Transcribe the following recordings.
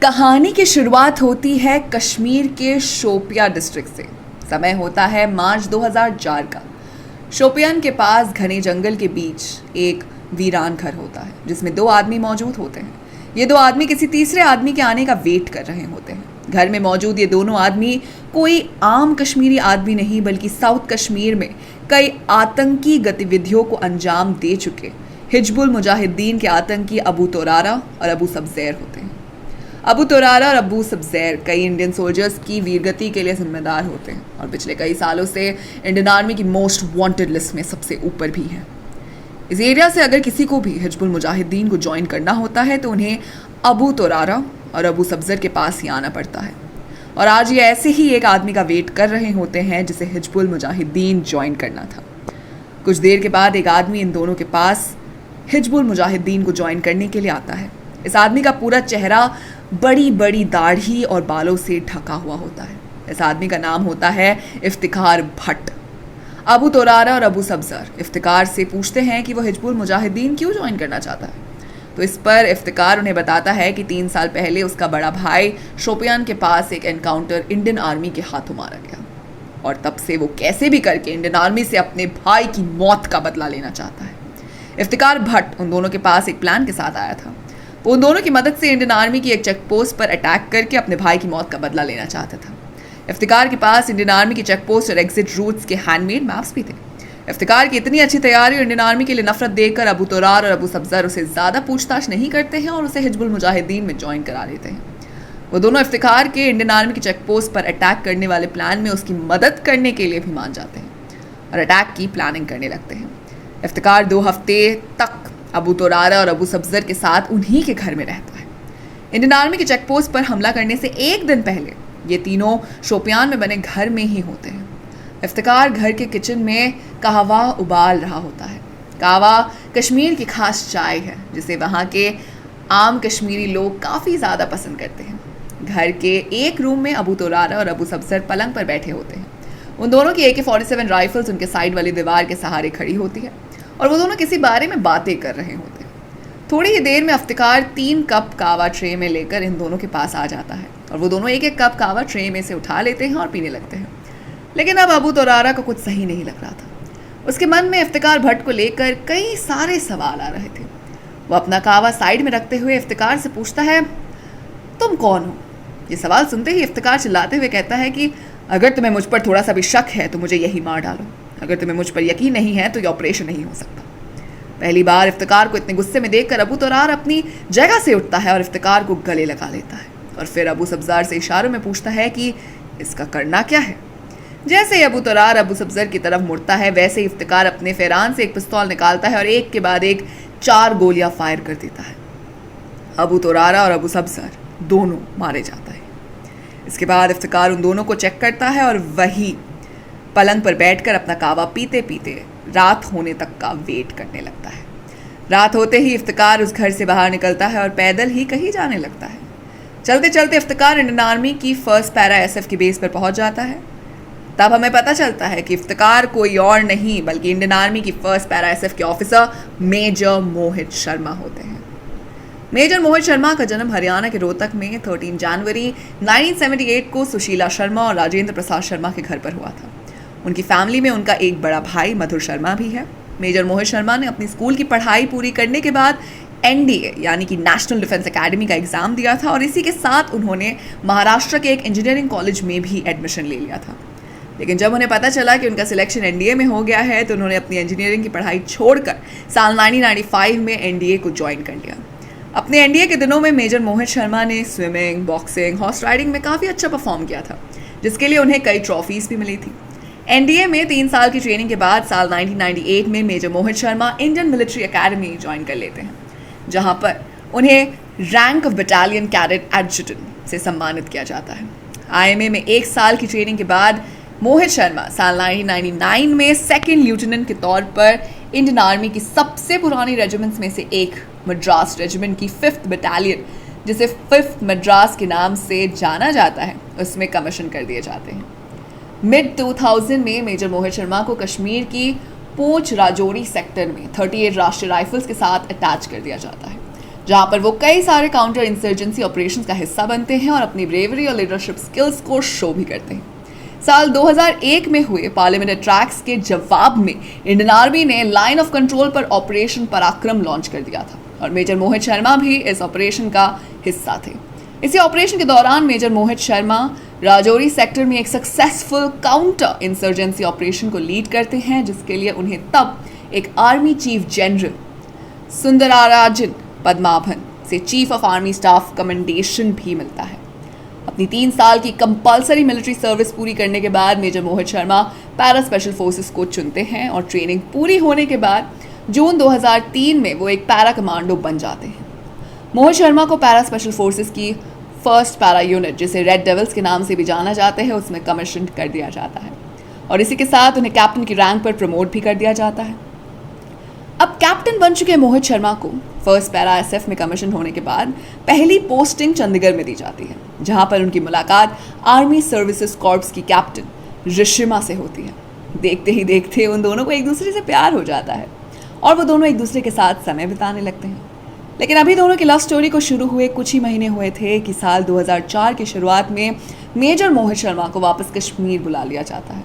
कहानी की शुरुआत होती है कश्मीर के शोपियां डिस्ट्रिक्ट से। समय होता है मार्च 2004 का। शोपियान के पास घने जंगल के बीच एक वीरान घर होता है जिसमें दो आदमी मौजूद होते हैं। ये दो आदमी किसी तीसरे आदमी के आने का वेट कर रहे होते हैं। घर में मौजूद ये दोनों आदमी कोई आम कश्मीरी आदमी नहीं बल्कि साउथ कश्मीर में कई आतंकी गतिविधियों को अंजाम दे चुके हिजबुल मुजाहिदीन के आतंकी अबू तोरारा और अबू सब्जैर होते हैं। अबू तोरारा और अबू सब्जैर कई इंडियन सोल्जर्स की वीरगति के लिए जिम्मेदार होते हैं और पिछले कई सालों से इंडियन आर्मी की मोस्ट वांटेड लिस्ट में सबसे ऊपर भी हैं। इस एरिया से अगर किसी को भी हिजबुल मुजाहिदीन को ज्वाइन करना होता है तो उन्हें अबू तोरारा और अबू सब्जैर के पास ही आना पड़ता है। और आज ये ऐसे ही एक आदमी का वेट कर रहे होते हैं जिसे हिजबुल मुजाहिदीन ज्वाइन करना था। कुछ देर के बाद एक आदमी इन दोनों के पास हिजबुल मुजाहिदीन को ज्वाइन करने के लिए आता है। इस आदमी का पूरा चेहरा बड़ी बड़ी दाढ़ी और बालों से ढका हुआ होता है। इस आदमी का नाम होता है इफ्तिकार भट्ट। अबू तोरारा और अबू सब्जर इफ्तिकार से पूछते हैं कि वो हिजबुल मुजाहिदीन क्यों ज्वाइन करना चाहता है। तो इस पर इफ्तिकार उन्हें बताता है कि 3 साल पहले उसका बड़ा भाई शोपियान के पास एक एनकाउंटर इंडियन आर्मी के हाथों मारा गया और तब से वो कैसे भी करके इंडियन आर्मी से अपने भाई की मौत का बदला लेना चाहता है। इफ्तिकार भट्ट उन दोनों के पास एक प्लान के साथ आया था। वो उन दोनों की मदद से इंडियन आर्मी की एक चेक पोस्ट पर अटैक करके अपने भाई की मौत का बदला लेना चाहता था। इफ्तिकार के पास इंडियन आर्मी की चेक पोस्ट और एग्जिट रूट्स के हैंडमेड मैप्स भी थे। इफ्तिकार की इतनी अच्छी तैयारी और इंडियन आर्मी के लिए नफरत देखकर अबू तोरार और अबू सब्जर उसे ज़्यादा पूछताछ नहीं करते हैं और उसे हिजबुल मुजाहिदीन में ज्वाइन करा लेते हैं। वो दोनों इफ्तिकार के इंडियन आर्मी की चेक पोस्ट पर अटैक करने वाले प्लान में उसकी मदद करने के लिए भी मान जाते हैं और अटैक की प्लानिंग करने लगते हैं। इफ्तिकार 2 हफ्ते तक अबू तोरारा और अबू सब्जर के साथ उन्हीं के घर में रहता है। इंडियन आर्मी के चेक पोस्ट पर हमला करने से एक दिन पहले ये तीनों शोपियान में बने घर में ही होते हैं। इफ्तिकार घर के किचन में कहवा उबाल रहा होता है। कहवा कश्मीर की खास चाय है जिसे वहाँ के आम कश्मीरी लोग काफ़ी ज़्यादा पसंद करते हैं। घर के एक रूम में अबू तोरारा और अबू सब्जर पलंग पर बैठे होते हैं। उन दोनों की AK-47 राइफल्स उनके साइड वाली दीवार के सहारे खड़ी होती है और वो दोनों किसी बारे में बातें कर रहे होते हैं। थोड़ी ही देर में इफ्तिकार 3 कप कावा ट्रे में लेकर इन दोनों के पास आ जाता है और वो दोनों एक कप कावा ट्रे में से उठा लेते हैं और पीने लगते हैं। लेकिन अब अबू तोरारा को कुछ सही नहीं लग रहा था। उसके मन में इफ्तिकार भट्ट को लेकर कई सारे सवाल आ रहे थे। वो अपना कावा साइड में रखते हुए इफ्तिकार से पूछता है, तुम कौन हो? ये सवाल सुनते ही इफ्तिकार चिल्लाते हुए कहता है कि अगर तुम्हें मुझ पर थोड़ा सा भी शक है तो मुझे यही मार डालो। अगर तुम्हें मुझ पर यकीन नहीं है तो ये ऑपरेशन नहीं हो सकता। पहली बार इफ्तिकार को इतने गुस्से में देखकर अबू तोरार अपनी जगह से उठता है और इफ्तिकार को गले लगा लेता है और फिर अबू सब्जर से इशारों में पूछता है कि इसका करना क्या है। जैसे ही अबू तोरार अबू सब्जर की तरफ मुड़ता है वैसे ही इफ्तिकार अपने फेरान से एक पिस्तौल निकालता है और एक के बाद एक 4 गोलियां फायर कर देता है। अबू तोरारा और अबू सब्जर दोनों मारे जाता है। इसके बाद इफ्तिकार उन दोनों को चेक करता है और वही पलंग पर बैठकर अपना कावा पीते पीते रात होने तक का वेट करने लगता है। रात होते ही इफ्तिकार उस घर से बाहर निकलता है और पैदल ही कहीं जाने लगता है। चलते चलते इफ्तिकार इंडियन आर्मी की 1st पैरा SF की बेस पर पहुंच जाता है। तब हमें पता चलता है कि इफ्तिकार कोई और नहीं बल्कि इंडियन आर्मी की 1st पैरा SF के ऑफिसर मेजर मोहित शर्मा होते हैं। मेजर मोहित शर्मा का जन्म हरियाणा के रोहतक में 13 जनवरी 1978 को सुशीला शर्मा और राजेंद्र प्रसाद शर्मा के घर पर हुआ था। उनकी फैमिली में उनका एक बड़ा भाई मधुर शर्मा भी है। मेजर मोहित शर्मा ने अपनी स्कूल की पढ़ाई पूरी करने के बाद NDA यानी कि नेशनल डिफेंस एकेडमी का एग्ज़ाम दिया था और इसी के साथ उन्होंने महाराष्ट्र के एक इंजीनियरिंग कॉलेज में भी एडमिशन ले लिया था। लेकिन जब उन्हें पता चला कि उनका सिलेक्शन NDA में हो गया है तो उन्होंने अपनी इंजीनियरिंग की पढ़ाई छोड़कर साल 1995 में NDA को ज्वाइन कर लिया। अपने NDA के दिनों में मेजर मोहित शर्मा ने स्विमिंग, बॉक्सिंग, हॉर्स राइडिंग में काफ़ी अच्छा परफॉर्म किया था जिसके लिए उन्हें कई ट्रॉफीज़ भी मिली थी। NDA में 3 साल की ट्रेनिंग के बाद साल 1998 में major Mohit Sharma Indian military academy join कर लेते हैं जहां पर उन्हें rank of battalion cadet adjutant से सम्मानित किया जाता है। IMA में 1 साल की ट्रेनिंग के बाद मोहित शर्मा साल 1999 में 2nd लेफ्टिनेंट के तौर पर इंडियन आर्मी की सबसे पुरानी रेजिमेंट्स में से एक मद्रास रेजिमेंट की 5th बटालियन जिसे 5th मद्रास के नाम से जाना जाता है उसमें कमीशन कर दिए जाते हैं। मिड 2000 में मेजर मोहित शर्मा को कश्मीर की पूंछ राजौरी सेक्टर में 38 राष्ट्रीय राइफल्स के साथ अटैच कर दिया जाता है जहां पर वो कई सारे काउंटर इंसर्जेंसी ऑपरेशंस का हिस्सा बनते हैं और अपनी ब्रेवरी और लीडरशिप स्किल्स को शो भी करते हैं। साल 2001 में हुए पार्लियामेंट अटैक्स के जवाब में इंडियन आर्मी ने लाइन ऑफ कंट्रोल पर ऑपरेशन पराक्रम लॉन्च कर दिया था और मेजर मोहित शर्मा भी इस ऑपरेशन का हिस्सा थे। इसी ऑपरेशन के दौरान मेजर मोहित शर्मा राजौरी सेक्टर में एक सक्सेसफुल काउंटर इंसर्जेंसी ऑपरेशन को लीड करते हैं, जिसके लिए उन्हें तब एक आर्मी चीफ जनरल सुंदराराजन पद्माभन से chief of army staff commendation भी मिलता है। अपनी 3 साल की कंपलसरी मिलिट्री सर्विस पूरी करने के बाद major Mohit Sharma para special forces को चुनते हैं और ट्रेनिंग पूरी होने के बाद जून 2003 में वो एक पैरा कमांडो बन जाते हैं। मोहित शर्मा को पैरा स्पेशल फोर्सेस की फर्स्ट पैरा यूनिट, जिसे रेड डेविल्स के नाम से भी जाना जाता है, उसमें कमीशन कर दिया जाता है और इसी के साथ उन्हें कैप्टन की रैंक पर प्रमोट भी कर दिया जाता है। अब कैप्टन बन चुके मोहित शर्मा को फर्स्ट पैरा एसएफ में कमीशन होने के बाद पहली पोस्टिंग चंडीगढ़ में दी जाती है, जहां पर उनकी मुलाकात आर्मी सर्विसेज कॉर्प्स की कैप्टन ऋषिमा से होती है। देखते ही देखते उन दोनों को एक दूसरे से प्यार हो जाता है और वो दोनों एक दूसरे के साथ समय बिताने लगते हैं। लेकिन अभी दोनों की लव स्टोरी को शुरू हुए कुछ ही महीने हुए थे कि साल 2004 की शुरुआत में मेजर मोहित शर्मा को वापस कश्मीर बुला लिया जाता है।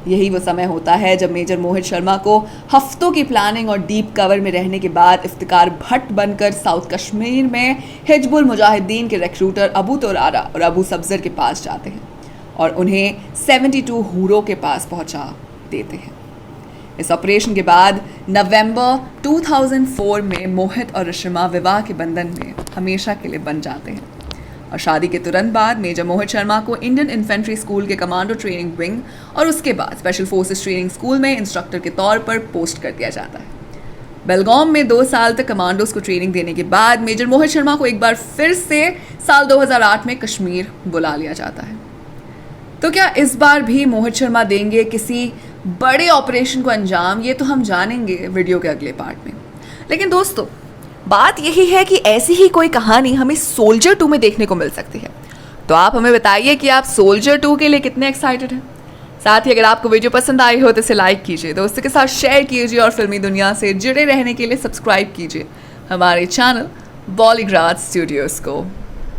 यही वो समय होता है जब मेजर मोहित शर्मा को हफ्तों की प्लानिंग और डीप कवर में रहने के बाद इफ्तिकार भट्ट बनकर साउथ कश्मीर में हिजबुल मुजाहिदीन के रिक्रूटर अबू तुरारा और अबू सब्जर के पास जाते हैं और उन्हें 72 हूरों के पास पहुंचा देते हैं। इस ऑपरेशन के बाद नवंबर 2004 में मोहित और ऋषिमा विवाह के बंधन में हमेशा के लिए बन जाते हैं और शादी के तुरंत बाद मेजर मोहित शर्मा को इंडियन इन्फेंट्री स्कूल के कमांडो ट्रेनिंग विंग और उसके बाद स्पेशल फोर्सेस ट्रेनिंग स्कूल में इंस्ट्रक्टर के तौर पर पोस्ट कर दिया जाता है। बेलगाम में 2 साल तक कमांडोज को ट्रेनिंग देने के बाद मेजर मोहित शर्मा को एक बार फिर से साल 2008 में कश्मीर बुला लिया जाता है। तो क्या इस बार भी मोहित शर्मा देंगे किसी बड़े ऑपरेशन को अंजाम? ये तो हम जानेंगे वीडियो के अगले पार्ट में। लेकिन दोस्तों, बात यही है कि ऐसी ही कोई कहानी हमें सोल्जर 2 में देखने को मिल सकती है। तो आप हमें बताइए कि आप सोल्जर 2 के लिए कितने एक्साइटेड हैं। साथ ही अगर आपको वीडियो पसंद आई हो तो इसे लाइक कीजिए, दोस्तों के साथ शेयर कीजिए और फिल्मी दुनिया से जुड़े रहने के लिए सब्सक्राइब कीजिए हमारे चैनल बॉलीग्राज स्टूडियोज़ को।